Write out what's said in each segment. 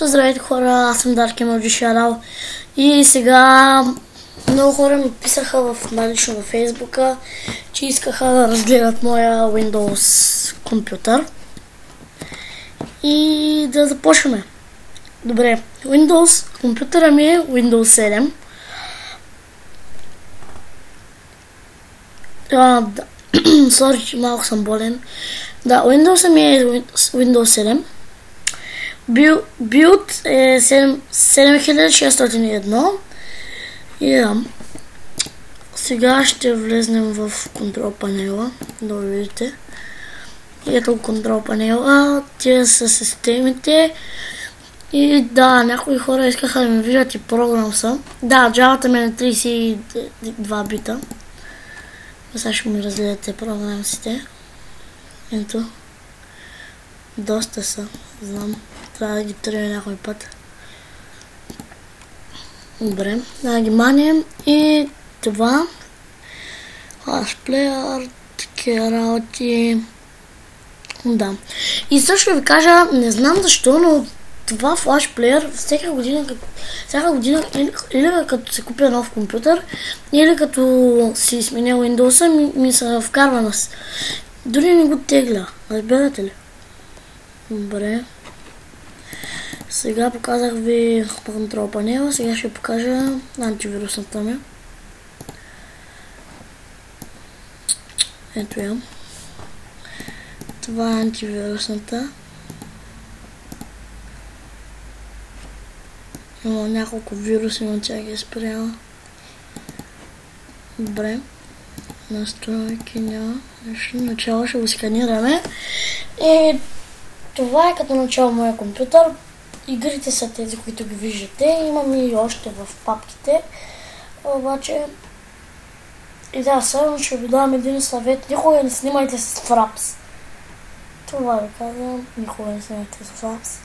Здравейте хора, аз съм Dark Emoji Shadow и сега много хора ми писаха лично във Фейсбука, че искаха да разгледат моя Windows компютър и да започваме. Добре, Windows компютъра ми е Windows 7. Сори, че малко съм болен. Да, Windows ми е Windows 7. Билд е 7601 и сега ще влезнем в контрол панела, да видите. И ето контрол панела, тия са системите и да, някои хора искаха да ми видят и програмса. Да, джавата ми е на 32 бита. Сега ще ми разгледате програмсите. Ето. Доста са, знам. Трябва да ги тръгне някой път. Добре, да ги манем и това. Flash Player, такива работи. Да. И също ви кажа, не знам защо, но това Flash Player всяка година или като се купя нов компютър, или като си сменя Windows, ми се вкарва нас. Дори не го тегля, разбирате ли? Добре. Сега показах ви контрол панела, сега ще покажа антивирусната ми. Ето я. Това е антивирусната. Има няколко вируси, но тя ги е спряла. Добре. Настройки няма. Начало ще го сканираме. И това е като начало моя компютър. Игрите са тези, които ги виждате. Имам и още в папките. Обаче... И да, само ще ви дам един съвет. Никога не снимайте с Fraps. Това ви казвам. Никога не снимайте с Fraps.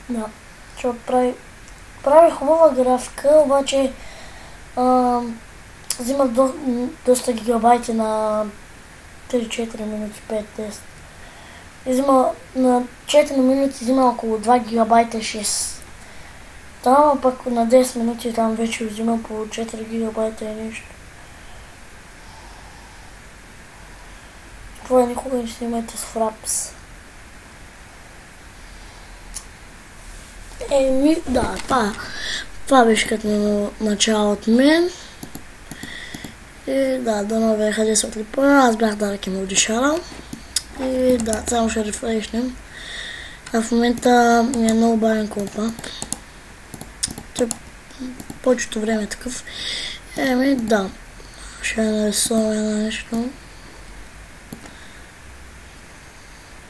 Да. Защото прави хубава графика, обаче взимат доста гигабайти на 3-4 минути, 5-10. На 4 минути взима около 2 гигабайта 6. Там пък на 10 минути там вече взима по 4 гигабайта и нещо. Това никога не снимайте с Fraps. Да, това беше като начало от мен. И да, дано ви хареса от липа. Аз бях Dark Emoji Shadow. И да, само ще рефрешнем. В момента ми е много бавен компа. Повечето време е такъв. Да. Ще нарисуваме на нещо.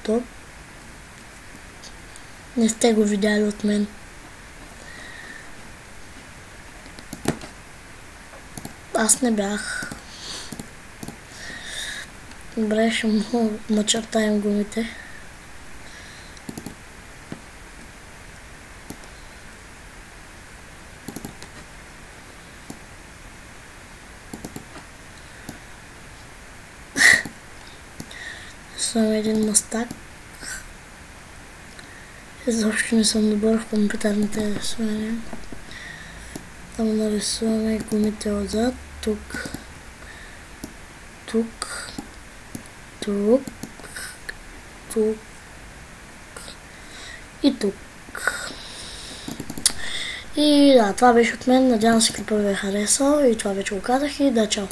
Топ. Не сте го видяли от мен. Аз не бях. Добре, ще му начертаем гумите. Съм един мастак. Изобщо не съм добър в компютърните рисувания. Там нарисуваме гумите отзад. Тук. И тук. И да, това беше от мен. Надявам се клипът ви е харесал и това вече го казах и да, чао.